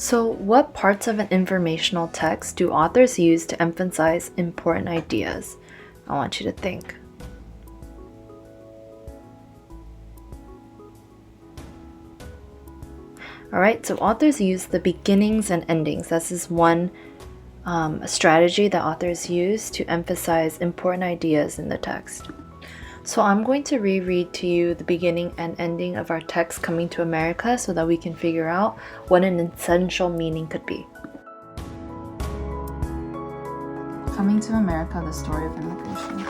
So, what parts of an informational text do authors use to emphasize important ideas? I want you to think. Alright, so authors use the beginnings and endings. This is one strategy that authors use to emphasize important ideas in the text. So I'm going to reread to you the beginning and ending of our text Coming to America so that we can figure out what an essential meaning could be. Coming to America, the story of immigration.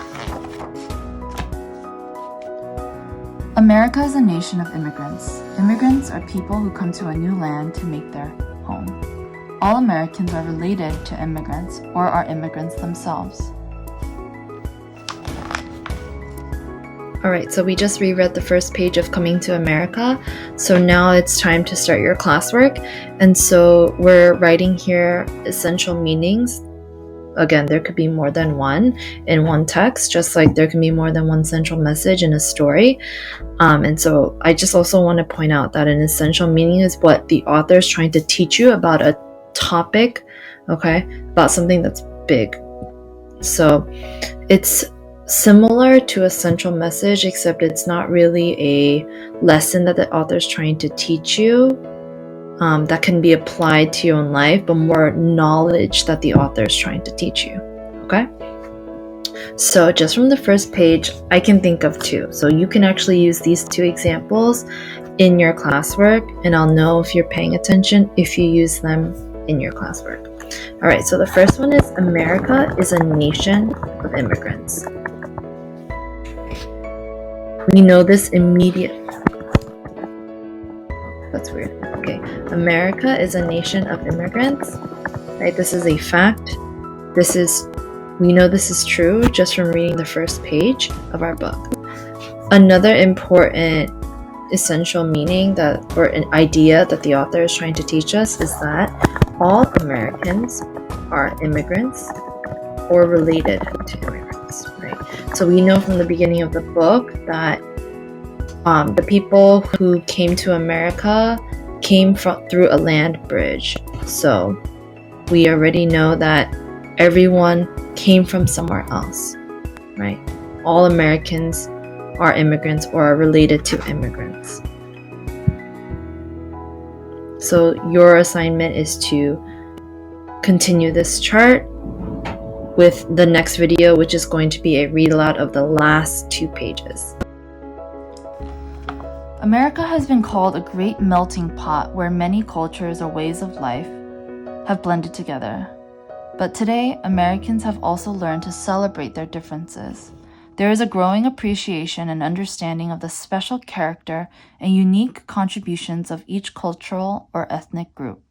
America is a nation of immigrants. Immigrants are people who come to a new land to make their home. All Americans are related to immigrants or are immigrants themselves. Alright, so we just reread the first page of Coming to America. So now it's time to start your classwork. And so we're writing here essential meanings. Again, there could be more than one in one text, just like there can be more than one central message in a story. And so I just also want to point out that an essential meaning is what the author is trying to teach you about a topic, okay, about something that's big. So it's similar to a central message, except it's not really a lesson that the author is trying to teach you that can be applied to your own life, but more knowledge that the author is trying to teach you. Okay? So just from the first page, I can think of two. So you can actually use these two examples in your classwork, and I'll know if you're paying attention if you use them in your classwork. All right, so the first one is America is a nation of immigrants. We know this immediately. That's weird. Okay, America is a nation of immigrants. Right, this is a fact. We know this is true just from reading the first page of our book. Another important essential meaning or an idea that the author is trying to teach us is that all Americans are immigrants or related to immigrants, right? So we know from the beginning of the book that the people who came to America came through a land bridge. So we already know that everyone came from somewhere else, right? All Americans are immigrants or are related to immigrants. So your assignment is to continue this chart with the next video, which is going to be a read aloud of the last 2 pages. America has been called a great melting pot where many cultures or ways of life have blended together. But today, Americans have also learned to celebrate their differences. There is a growing appreciation and understanding of the special character and unique contributions of each cultural or ethnic group.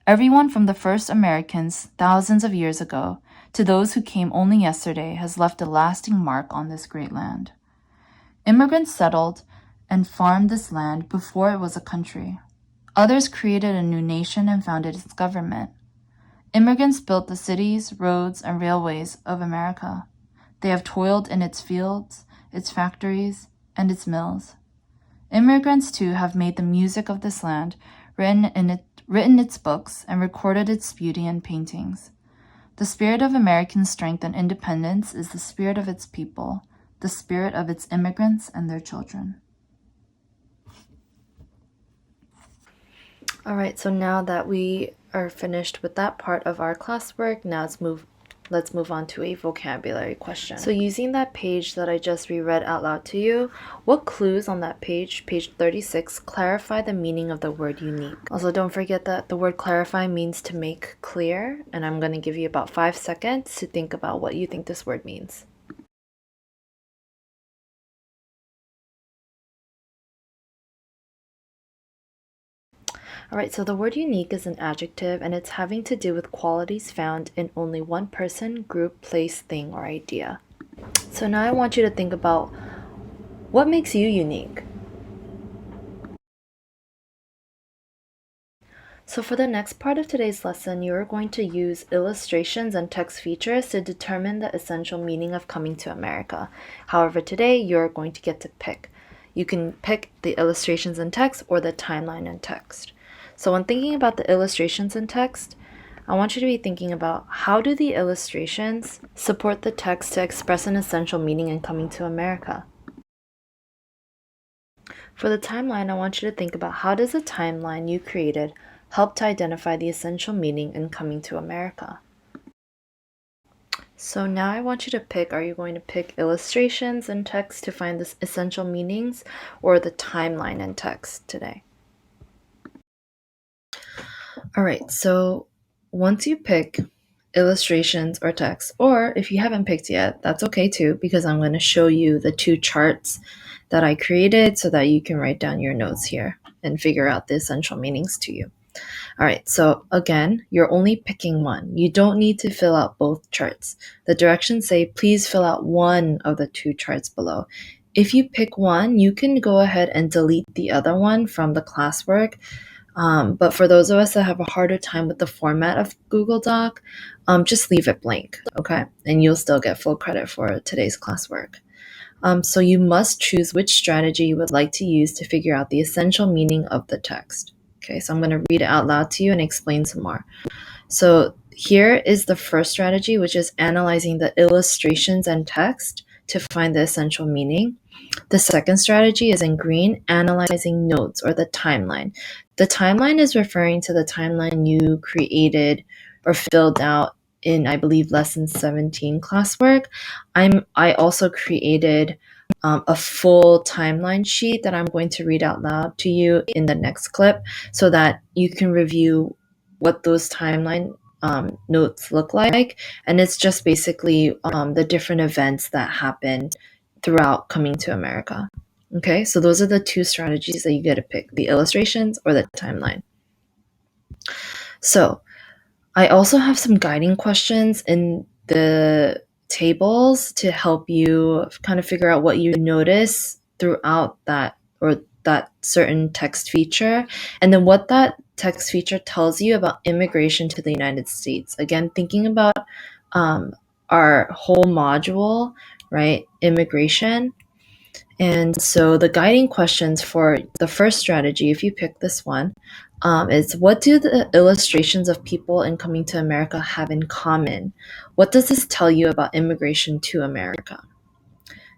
Everyone from the first Americans thousands of years ago to those who came only yesterday has left a lasting mark on this great land. Immigrants settled and farmed this land before it was a country. Others created a new nation and founded its government. Immigrants built the cities, roads, and railways of America. They have toiled in its fields, its factories, and its mills. Immigrants, too, have made the music of this land, written its books, and recorded its beauty in paintings. The spirit of American strength and independence is the spirit of its people, the spirit of its immigrants and their children. All right, so now that we are finished with that part of our classwork, now let's move on to a vocabulary question. So using that page that I just reread out loud to you, what clues on that page 36, clarify the meaning of the word unique? Also, don't forget that the word clarify means to make clear, and I'm going to give you about 5 seconds to think about what you think this word means. Alright, so the word unique is an adjective, and it's having to do with qualities found in only one person, group, place, thing, or idea. So now I want you to think about what makes you unique. So for the next part of today's lesson, you're going to use illustrations and text features to determine the essential meaning of Coming to America. However, today you're going to get to pick. You can pick the illustrations and text or the timeline and text. So when thinking about the illustrations in text, I want you to be thinking about how do the illustrations support the text to express an essential meaning in Coming to America? For the timeline, I want you to think about how does the timeline you created help to identify the essential meaning in Coming to America? So now I want you to pick, are you going to pick illustrations in text to find the essential meanings or the timeline in text today? All right, so once you pick illustrations or text, or if you haven't picked yet, that's okay too, because I'm going to show you the two charts that I created so that you can write down your notes here and figure out the essential meanings to you. All right, so again, you're only picking one. You don't need to fill out both charts. The directions say please fill out one of the two charts below. If you pick one, you can go ahead and delete the other one from the classwork. But for those of us that have a harder time with the format of Google Doc, just leave it blank, okay? And you'll still get full credit for today's classwork. So you must choose which strategy you would like to use to figure out the essential meaning of the text. Okay, so I'm going to read it out loud to you and explain some more. So here is the first strategy, which is analyzing the illustrations and text to find the essential meaning. The second strategy is in green, analyzing notes or the timeline. The timeline is referring to the timeline you created or filled out in, I believe, lesson 17 classwork. I also created a full timeline sheet that I'm going to read out loud to you in the next clip so that you can review what those timeline notes look like. And it's just basically the different events that happen throughout Coming to America. Okay, so those are the two strategies that you get to pick, the illustrations or the timeline. So I also have some guiding questions in the tables to help you kind of figure out what you notice throughout that or that certain text feature, and then what that text feature tells you about immigration to the United States. Again, thinking about our whole module, right? Immigration. And so the guiding questions for the first strategy, if you pick this one, is what do the illustrations of people in Coming to America have in common? What does this tell you about immigration to America?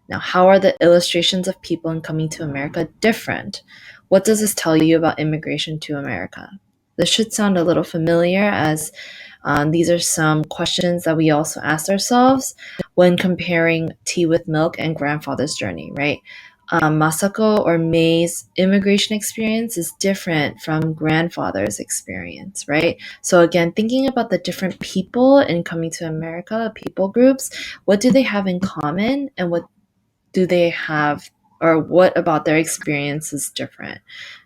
Now, how are the illustrations of people in Coming to America different? What does this tell you about immigration to America? This should sound a little familiar as these are some questions that we also asked ourselves when comparing Tea with Milk and Grandfather's Journey, right? Masako or May's immigration experience is different from grandfather's experience, right? So again, thinking about the different people in Coming to America, people groups, what do they have in common and what do they have or what about their experience is different?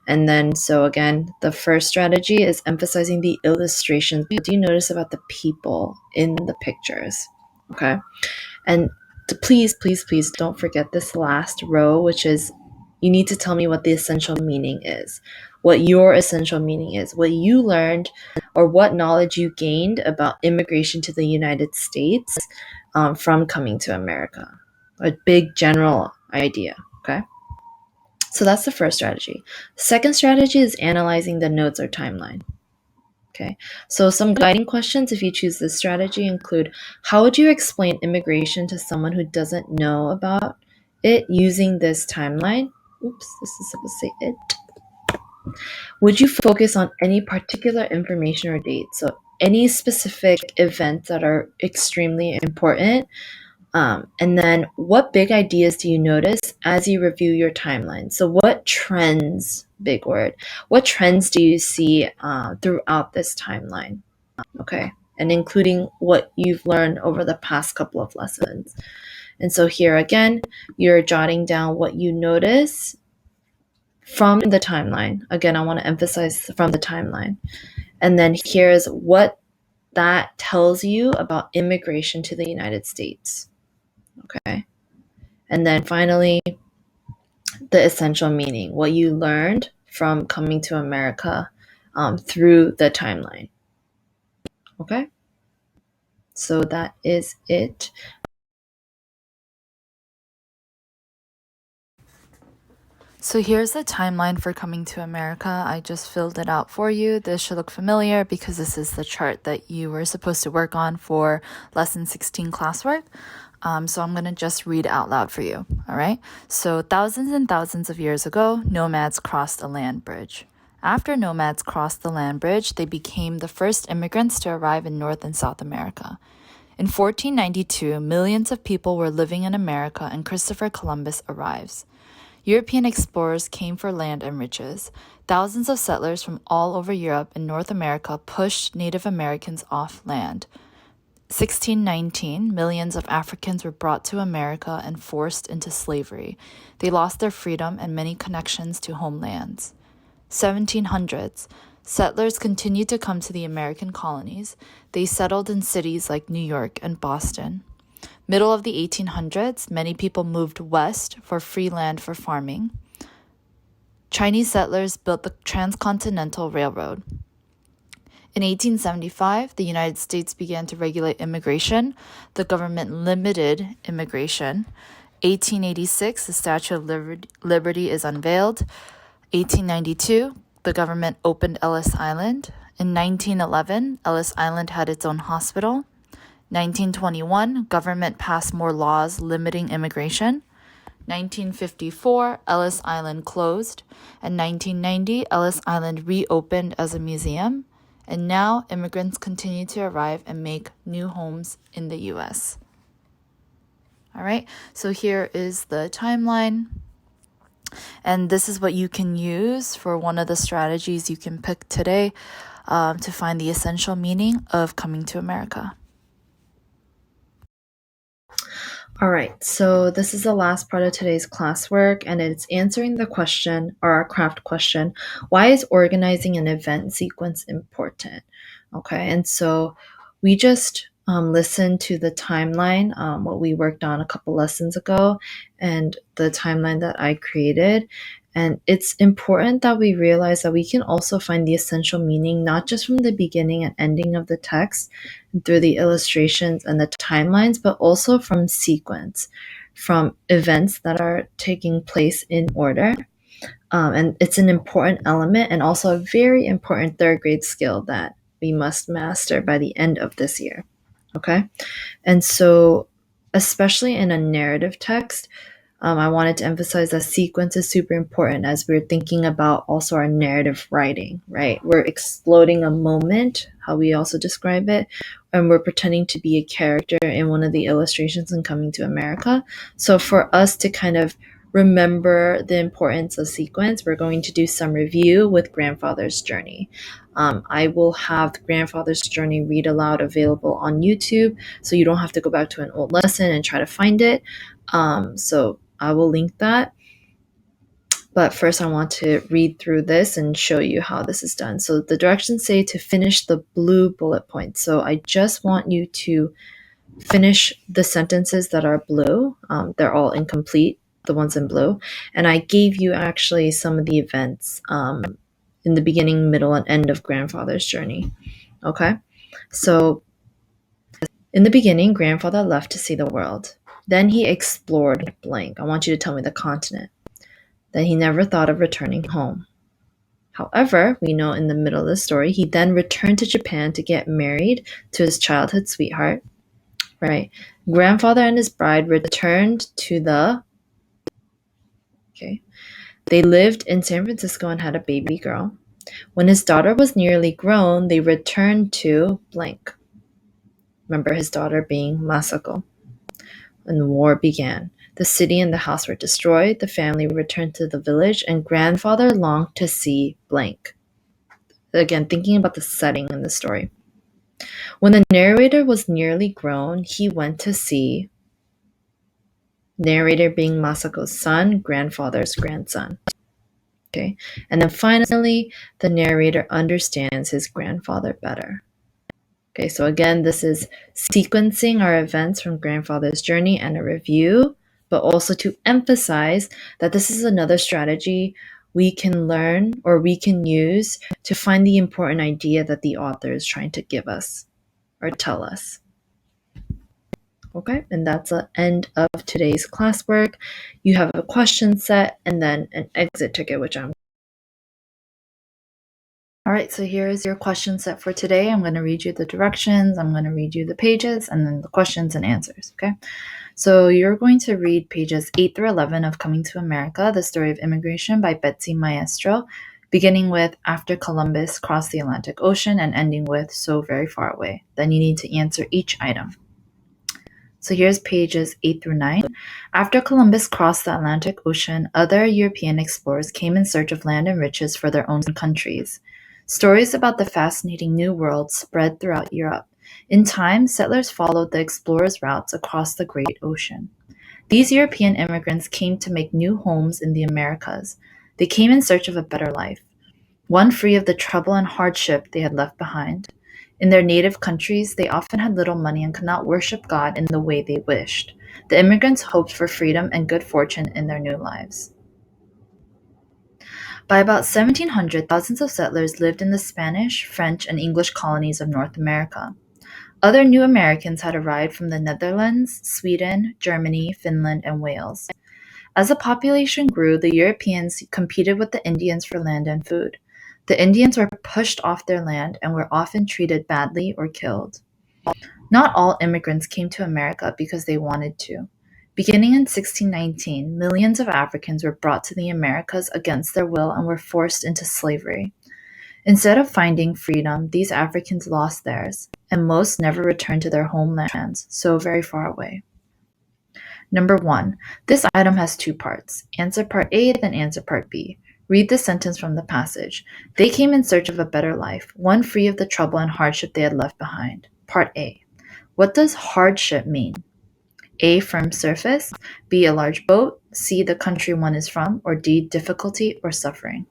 And then, so again, the first strategy is emphasizing the illustrations. What do you notice about the people in the pictures? Okay. And please, please, please don't forget this last row, which is you need to tell me what the essential meaning is, what your essential meaning is, what you learned or what knowledge you gained about immigration to the United States from Coming to America. A big general idea. Okay. So that's the first strategy. Second strategy is analyzing the notes or timeline. Okay, so some guiding questions if you choose this strategy include how would you explain immigration to someone who doesn't know about it using this timeline? Oops, this is supposed to say it. Would you focus on any particular information or date? So any specific events that are extremely important. And then what big ideas do you notice as you review your timeline? So what trends, big word, what trends do you see throughout this timeline? Okay. And including what you've learned over the past couple of lessons. And so here again, you're jotting down what you notice from the timeline. Again, I want to emphasize from the timeline. And then here's what that tells you about immigration to the United States. Okay. And then finally, the essential meaning, what you learned from Coming to America through the timeline. Okay. So that is it. So here's the timeline for coming to America. I just filled it out for you. This should look familiar because this is the chart that you were supposed to work on for lesson 16 classwork. So I'm going to just read it out loud for you. All right. So thousands and thousands of years ago, nomads crossed a land bridge. After nomads crossed the land bridge, they became the first immigrants to arrive in North and South America. In 1492, millions of people were living in America and Christopher Columbus arrives. European explorers came for land and riches. Thousands of settlers from all over Europe and North America pushed Native Americans off land. 1619, millions of Africans were brought to America and forced into slavery. They lost their freedom and many connections to homelands. 1700s, settlers continued to come to the American colonies. They settled in cities like New York and Boston. Middle of the 1800s, many people moved west for free land for farming. Chinese settlers built the Transcontinental Railroad. In 1875, the United States began to regulate immigration. The government limited immigration. 1886, the Statue of Liberty is unveiled. 1892, the government opened Ellis Island. In 1911, Ellis Island had its own hospital. 1921, government passed more laws limiting immigration. 1954, Ellis Island closed. And 1990, Ellis Island reopened as a museum. And now immigrants continue to arrive and make new homes in the US. All right, so here is the timeline. And this is what you can use for one of the strategies you can pick today to find the essential meaning of coming to America. All right, so this is the last part of today's classwork, and it's answering the question, or our craft question, why is organizing an event sequence important? Okay, and so we just listened to the timeline, what we worked on a couple lessons ago, and the timeline that I created. And it's important that we realize that we can also find the essential meaning, not just from the beginning and ending of the text, through the illustrations and the timelines, but also from sequence, from events that are taking place in order. And it's an important element and also a very important third grade skill that we must master by the end of this year. Okay? And so, especially in a narrative text, I wanted to emphasize that sequence is super important as we're thinking about also our narrative writing, right? We're exploding a moment, how we also describe it, and we're pretending to be a character in one of the illustrations in Coming to America. So for us to kind of remember the importance of sequence, we're going to do some review with Grandfather's Journey. I will have the Grandfather's Journey read aloud available on YouTube, so you don't have to go back to an old lesson and try to find it. So I will link that. But first I want to read through this and show you how this is done. So the directions say to finish the blue bullet points. So I just want you to finish the sentences that are blue. They're all incomplete, the ones in blue. And I gave you actually some of the events in the beginning, middle, and end of Grandfather's Journey. Okay? So in the beginning, Grandfather left to see the world. Then he explored blank. I want you to tell me the continent. Then he never thought of returning home. However, we know in the middle of the story, he then returned to Japan to get married to his childhood sweetheart. Right. Grandfather and his bride returned to the... Okay. They lived in San Francisco and had a baby girl. When his daughter was nearly grown, they returned to blank. Remember his daughter being Masako. And the war began. The city and the house were destroyed. The family returned to the village, and grandfather longed to see blank. Again, thinking about the setting in the story. When the narrator was nearly grown, he went to see, narrator being Masako's son, grandfather's grandson. Okay, and then finally, the narrator understands his grandfather better. Okay, so again, this is sequencing our events from Grandfather's Journey and a review, but also to emphasize that this is another strategy we can learn or we can use to find the important idea that the author is trying to give us or tell us. Okay, and that's the end of today's classwork. You have a question set and then an exit ticket, which I'm. All right, so here is your question set for today. I'm going to read you the directions, I'm going to read you the pages, and then the questions and answers, okay? So you're going to read pages 8 through 11 of Coming to America, The Story of Immigration by Betsy Maestro, beginning with After Columbus Crossed the Atlantic Ocean and ending with So Very Far Away. Then you need to answer each item. So here's pages 8 through 9. After Columbus crossed the Atlantic Ocean, other European explorers came in search of land and riches for their own countries. Stories about the fascinating New World spread throughout Europe. In time, settlers followed the explorers' routes across the Great Ocean. These European immigrants came to make new homes in the Americas. They came in search of a better life, one free of the trouble and hardship they had left behind. In their native countries, they often had little money and could not worship God in the way they wished. The immigrants hoped for freedom and good fortune in their new lives. By about 1700, thousands of settlers lived in the Spanish, French, and English colonies of North America. Other new Americans had arrived from the Netherlands, Sweden, Germany, Finland, and Wales. As the population grew, the Europeans competed with the Indians for land and food. The Indians were pushed off their land and were often treated badly or killed. Not all immigrants came to America because they wanted to. Beginning in 1619, millions of Africans were brought to the Americas against their will and were forced into slavery. Instead of finding freedom, these Africans lost theirs, and most never returned to their homelands, so very far away. Number 1. This item has two parts. Answer part A, then answer part B. Read the sentence from the passage. They came in search of a better life, one free of the trouble and hardship they had left behind. Part A. What does hardship mean? A. Firm surface. B. A large boat. C. The country one is from. Or D. Difficulty or suffering.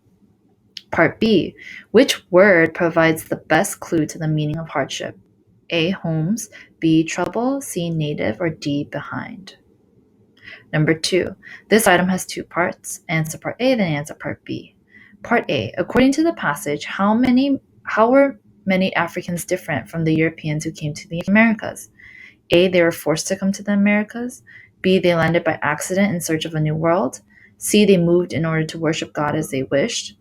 Part B. Which word provides the best clue to the meaning of hardship? A. Homes. B. Trouble. C. Native. Or D. Behind. Number 2. This item has two parts. Answer part A, then answer part B. Part A. According to the passage, how were many Africans different from the Europeans who came to the Americas? A. They were forced to come to the Americas. B. They landed by accident in search of a new world. C. They moved in order to worship God as they wished.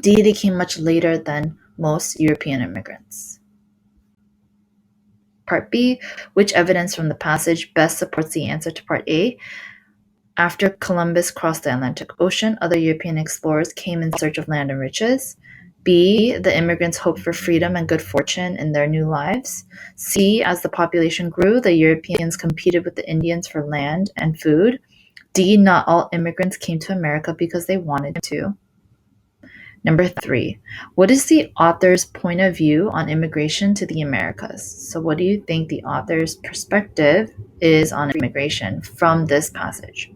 D. They came much later than most European immigrants. Part B. Which evidence from the passage best supports the answer to part A? After Columbus crossed the Atlantic Ocean, other European explorers came in search of land and riches. B. The immigrants hoped for freedom and good fortune in their new lives. C. As the population grew, the Europeans competed with the Indians for land and food. D. Not all immigrants came to America because they wanted to. Number 3. What is the author's point of view on immigration to the Americas? So what do you think the author's perspective is on immigration from this passage?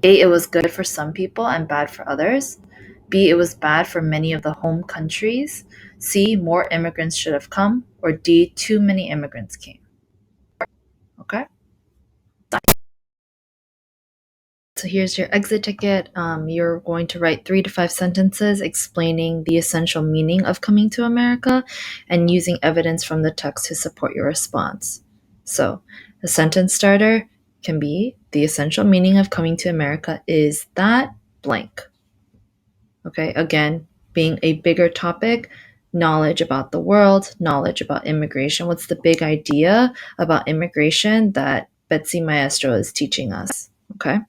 A. It was good for some people and bad for others. B. It was bad for many of the home countries. C. More immigrants should have come. Or D. Too many immigrants came. Okay? So here's your exit ticket. You're going to write 3 to 5 sentences explaining the essential meaning of coming to America and using evidence from the text to support your response. So the sentence starter can be, the essential meaning of coming to America is that blank. Okay, again, being a bigger topic, knowledge about the world, knowledge about immigration. What's the big idea about immigration that Betsy Maestro is teaching us? Okay.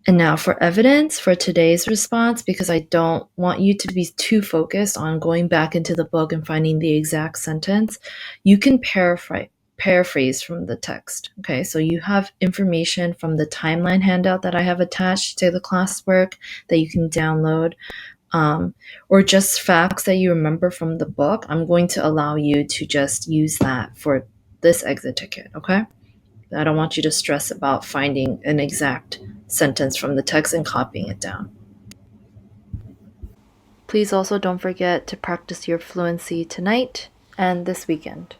And now for evidence for today's response, because I don't want you to be too focused on going back into the book and finding the exact sentence, you can paraphrase from the text. Okay, so you have information from the timeline handout that I have attached to the classwork that you can download, or just facts that you remember from the book. I'm going to allow you to just use that for this exit ticket, okay? I don't want you to stress about finding an exact sentence from the text and copying it down. Please also don't forget to practice your fluency tonight and this weekend.